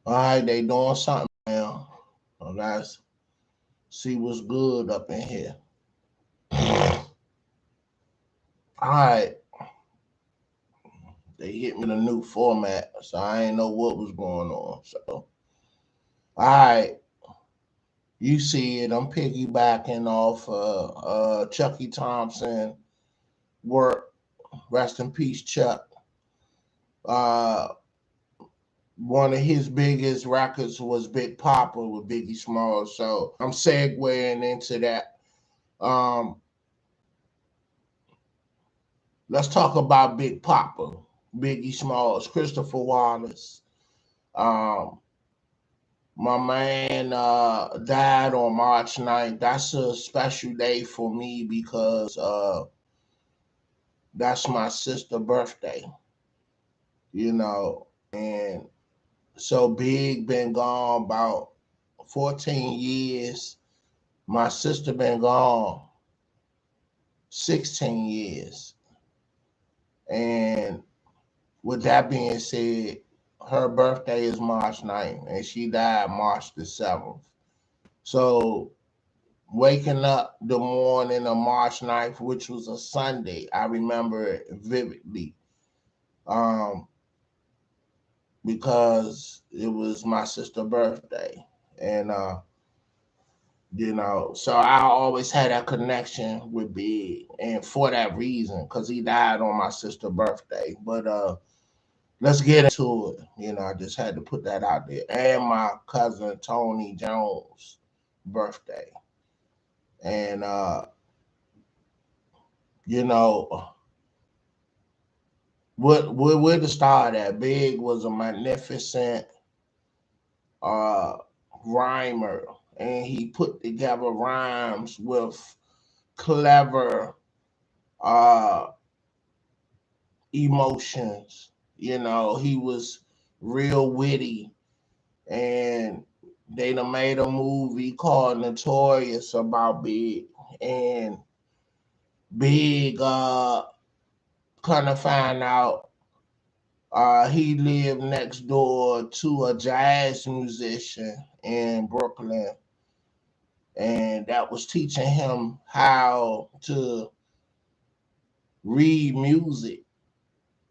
All right, they doing something now. So let's see what's good up in here. All right, they hit me with a new format, so I ain't know what was going on. So, all right, you see it. I'm piggybacking off Chucky Thompson work. Rest in peace, Chuck. Uh, One of his biggest records was Big Papa with Biggie Smalls. So I'm segueing into that. Um, let's talk about Big Papa, Biggie Smalls, Christopher Wallace. Um, my man died on March 9th. That's a special day for me because that's my sister's birthday, you know. And so Big been gone about 14 years. My sister been gone 16 years. And with that being said, her birthday is March 9th and she died March the 7th. So waking up the morning of March 9th, which was a Sunday, I remember it vividly. Um, because it was my sister's birthday. And so I always had that connection with Big, and for that reason, because he died on my sister's birthday. But let's get into it. I just had to put that out there. And my cousin Tony Jones' birthday. And you know, where to start at? Big was a magnificent uh rhymer, and he put together rhymes with clever uh emotions. He was real witty, and they done made a movie called Notorious about Big. And Big kind of find out he lived next door to a jazz musician in Brooklyn, and that was teaching him how to read music.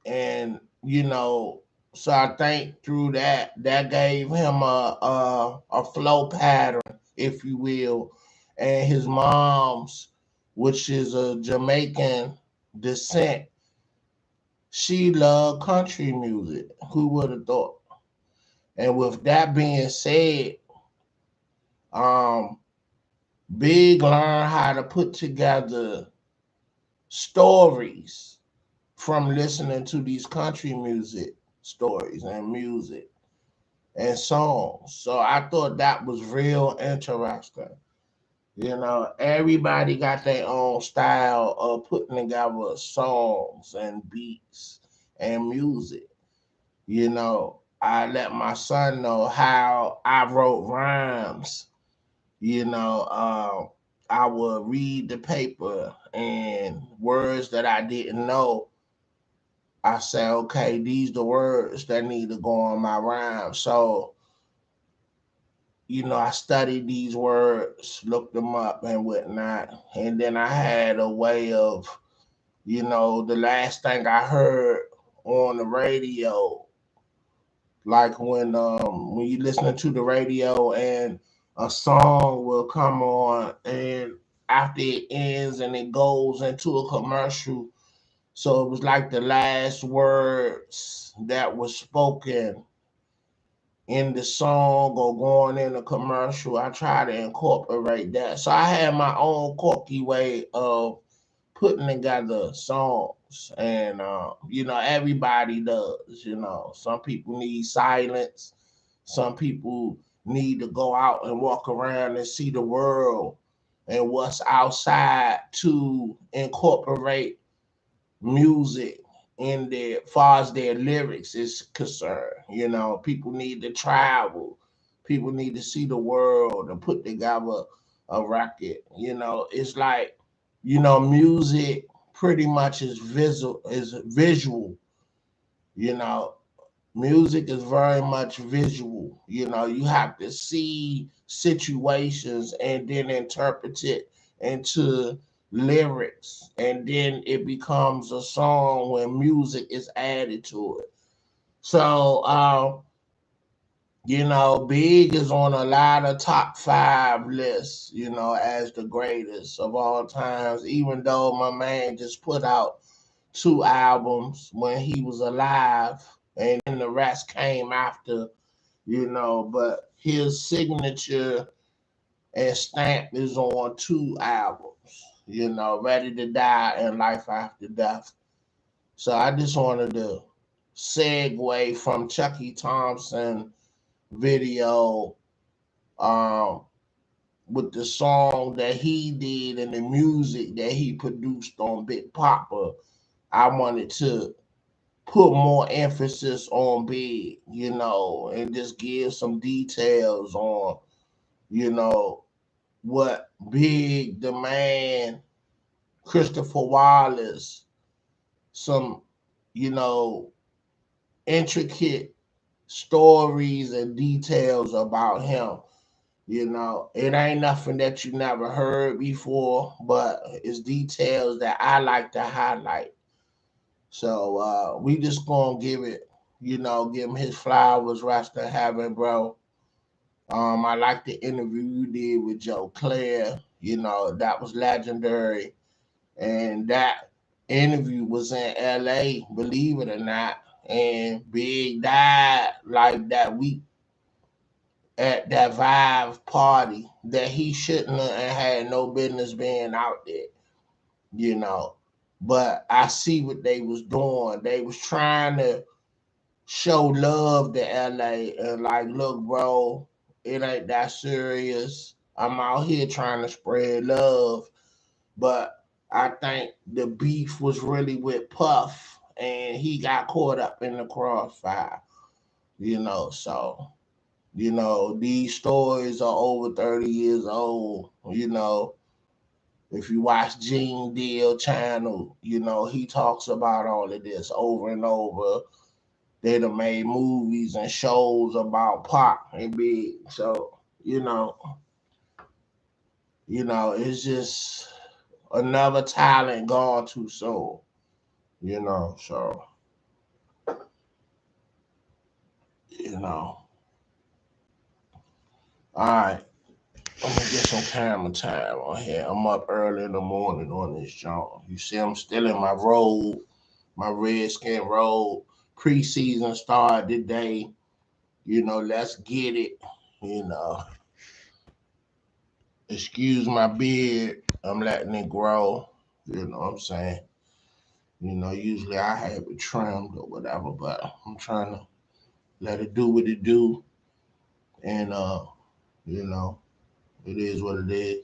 And so I think through that gave him a flow pattern, if you will. And his mom's, which is a Jamaican descent, she loved country music. Who would have thought? And with that being said, um Big learned how to put together stories from listening to these country music stories and music and songs. So I thought that was real interesting. Everybody got their own style of putting together songs and beats and music. I let my son know how I wrote rhymes. I would read the paper and words that I didn't know. I say, okay, these the words that need to go on my rhyme. So, I studied these words, looked them up and whatnot. And then I had a way of, the last thing I heard on the radio, like when you listening to the radio and a song will come on, and after it ends and it goes into a commercial. So it was like the last words that was spoken in the song or going in a commercial. I try to incorporate that. So I had my own quirky way of putting together songs. And everybody does. Some people need silence. Some people need to go out and walk around and see the world and what's outside to incorporate music in their far as their lyrics is concerned. People need to travel. People need to see the world and put together a record. It's like, music pretty much is visual, you know. music is very much visual. You know, you have to see situations and then interpret it into lyrics, and then it becomes a song when music is added to it. So, Big is on a lot of top five lists, as the greatest of all times, even though my man just put out two albums when he was alive, and then the rest came after, but his signature and stamp is on two albums, Ready to Die and Life After Death. So I just wanted to segue from Chucky Thompson video, um, with the song that he did and the music that he produced on Big Papa. I wanted to put more emphasis on Big, and just give some details on, you know, what Big, the man, Christopher Wallace, some, you know, intricate stories and details about him. It ain't nothing that you never heard before, but it's details that I like to highlight. So we just gonna give him his flowers, rest in heaven, bro. I like the interview you did with Joe Claire. That was legendary. And that interview was in LA, believe it or not. And Big died like that week at that Vive party that he shouldn't have and had no business being out there, you know. But I see what they was doing. They was trying to show love to LA and like, look, bro, it ain't that serious. I'm out here trying to spread love. But I think the beef was really with Puff and he got caught up in the crossfire, so these stories are over 30 years old. If you watch Gene Deal channel, he talks about all of this over and over. They done made movies and shows about Pac and Big. So, it's just another talent gone too soon, so, you know. All right, I'm gonna get some camera time on here. I'm up early in the morning on this joint. You see, I'm still in my robe, my redskin robe. Preseason started today. Let's get it. You know, excuse my beard. I'm letting it grow. You know what I'm saying? Usually I have it trimmed or whatever, but I'm trying to let it do what it do. And you know, it is what it is.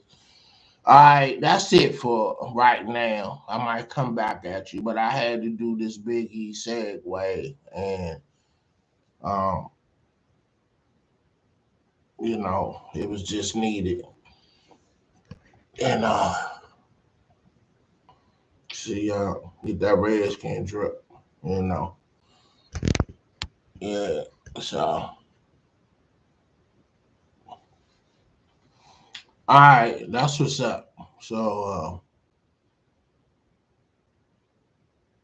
All right, that's it for right now. I might come back at you, but I had to do this Biggie segue, and um, it was just needed. And see, get that red skin drip, you know. Yeah, so all right, that's what's up. So all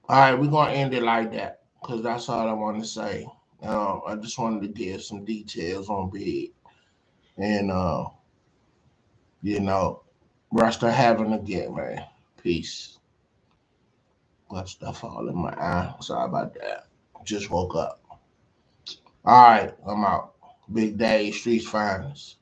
right, we're gonna end it like that because that's all I want to say. I just wanted to give some details on Big, and you know, rest of heaven again, man. Peace. Got stuff all in my eye. Sorry about that. Just woke up. All right, I'm out. Big Day, Streets Finest.